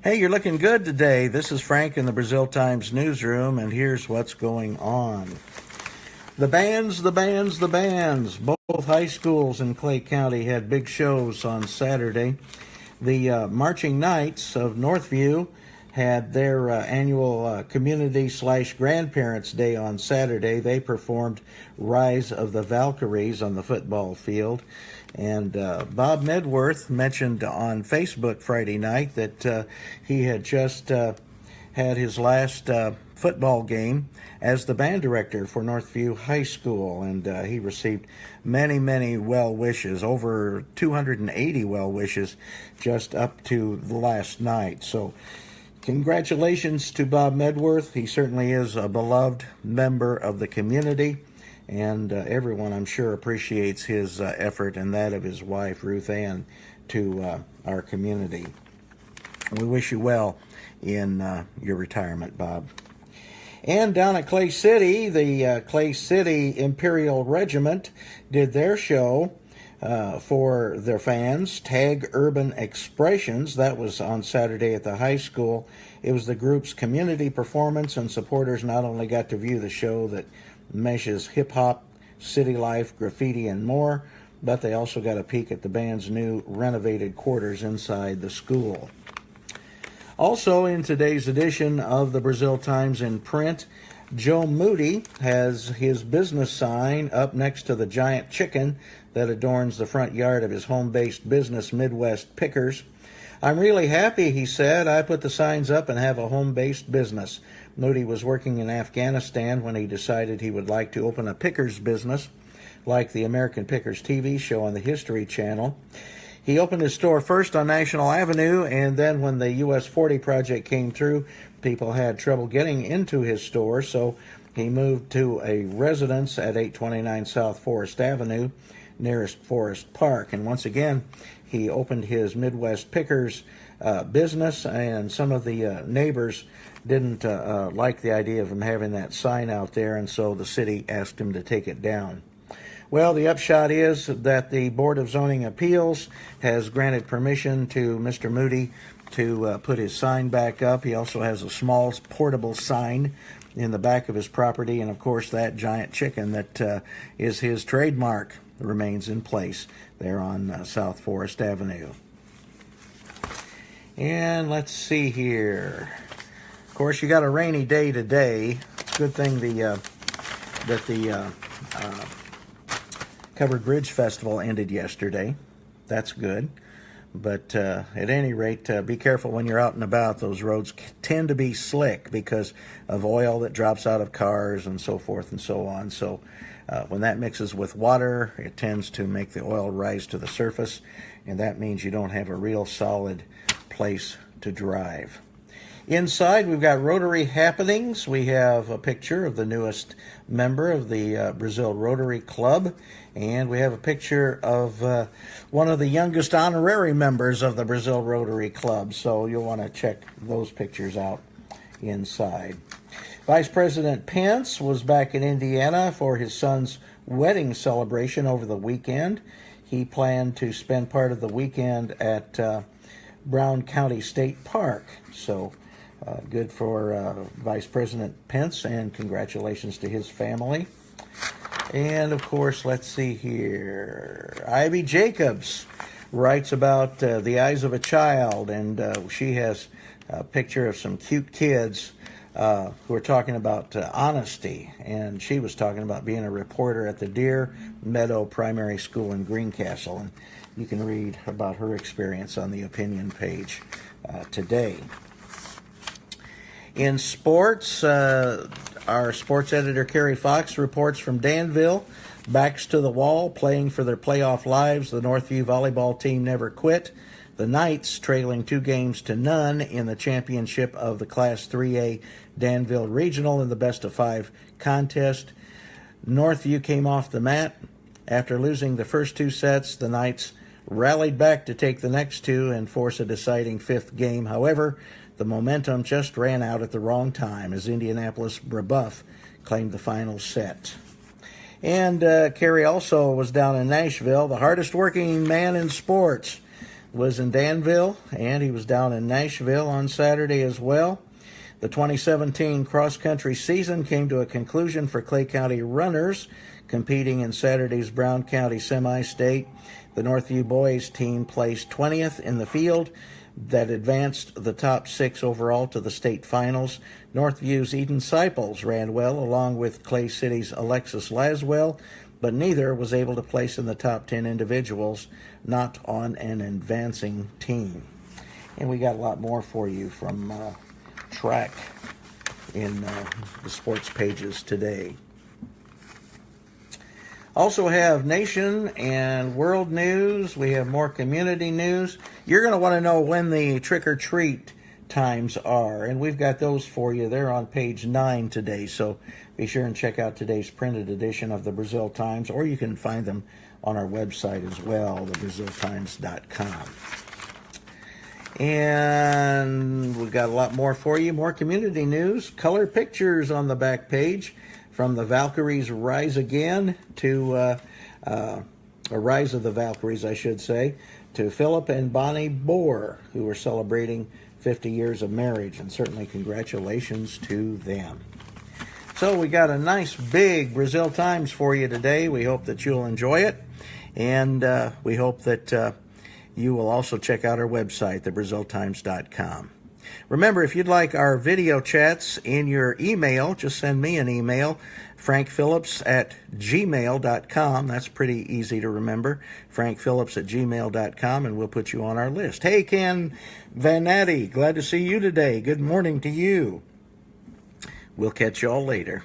Hey, you're looking good today. This is Frank in the Brazil Times newsroom, and here's what's going on. The bands. Both high schools in Clay County had big shows on Saturday. The Marching Knights of Northview had their annual community/grandparents' day on Saturday. They performed Rise of the Valkyries on the football field. And Bob Medworth mentioned on Facebook Friday night that he had just had his last football game as the band director for Northview High School, and he received many well wishes, over 280 well wishes just up to the last night. So congratulations to Bob Medworth. He certainly is a beloved member of the community, and everyone, I'm sure, appreciates his effort and that of his wife, Ruth Ann, to our community. We wish you well in your retirement, Bob. And down at Clay City, the Clay City Imperial Regiment did their show for their fans, Tag Urban Expressions. That was on Saturday at the high school. It was the group's community performance, and supporters not only got to view the show that meshes hip-hop, city life, graffiti, and more, but they also got a peek at the band's new renovated quarters inside the school. Also, in today's edition of the Brazil Times in print, Joe Moody has his business sign up next to the giant chicken that adorns the front yard of his home-based business, Midwest Pickers. "I'm really happy," he said. "I put the signs up and have a home-based business." Moody was working in Afghanistan when he decided he would like to open a Pickers business, like the American Pickers TV show on the History Channel. He opened his store first on National Avenue, and then when the US 40 project came through, people had trouble getting into his store, so he moved to a residence at 829 South Forest Avenue, nearest Forest Park. And once again, he opened his Midwest Pickers business, and some of the neighbors didn't like the idea of him having that sign out there, and so the city asked him to take it down. Well, the upshot is that the Board of Zoning Appeals has granted permission to Mr. Moody to put his sign back up. He also has a small portable sign in the back of his property, and of course that giant chicken that is his trademark remains in place there on South Forest Avenue. And let's see here. Of course, you got a rainy day today. It's a good thing that the Covered Bridge Festival ended yesterday. That's good. But at any rate, be careful when you're out and about. Those roads tend to be slick because of oil that drops out of cars and so forth and so on. So when that mixes with water, it tends to make the oil rise to the surface, and that means you don't have a real solid place to drive. Inside, we've got Rotary happenings. We have a picture of the newest member of the Brazil Rotary Club, and we have a picture of one of the youngest honorary members of the Brazil Rotary Club, so you'll want to check those pictures out inside. Vice President Pence was back in Indiana for his son's wedding celebration over the weekend. He planned to spend part of the weekend at Brown County State Park, so good for Vice President Pence, and congratulations to his family. And, of course, let's see here. Ivy Jacobs writes about the eyes of a child, and she has a picture of some cute kids who are talking about honesty, and she was talking about being a reporter at the Deer Meadow Primary School in Greencastle, and you can read about her experience on the opinion page today. In sports, our sports editor, Kerry Fox, reports from Danville. Backs to the wall, playing for their playoff lives. The Northview volleyball team never quit. The Knights, trailing 2-0 in the championship of the Class 3A Danville Regional in the best-of-5 contest. Northview came off the mat. After losing the first two sets, the Knights rallied back to take the next two and force a deciding fifth game. However, the momentum just ran out at the wrong time as Indianapolis Brebeuf claimed the final set. And Kerry also was down in Nashville, the hardest working man in sports. was in Danville, and he was down in Nashville on Saturday as well. The 2017 cross-country season came to a conclusion for Clay County runners competing in Saturday's Brown County semi-state. The Northview boys team placed 20th in the field that advanced the top 6 overall to the state finals. Northview's Eden Seipels ran well, along with Clay City's Alexis Laswell, but neither was able to place in the top 10 individuals, not on an advancing team. And we got a lot more for you from track in the sports pages today. Also have nation and world news. We have more community news. You're going to want to know when the trick-or-treat times are, and we've got those for you. They're on page 9 today, so be sure and check out today's printed edition of the Brazil Times, or you can find them on our website as well, thebraziltimes.com. And we've got a lot more for you, more community news, color pictures on the back page, from the Valkyries Rise Again to, Rise of the Valkyries, I should say, to Philip and Bonnie Bohr, who are celebrating 50 years of marriage, and certainly congratulations to them. So we got a nice big Brazil Times for you today. We hope that you'll enjoy it, and we hope that you will also check out our website, thebraziltimes.com. Remember, if you'd like our video chats in your email, just send me an email, frankphillips@gmail.com. That's pretty easy to remember, frankphillips@gmail.com, and we'll put you on our list. Hey, Ken Vanatti, glad to see you today. Good morning to you. We'll catch you all later.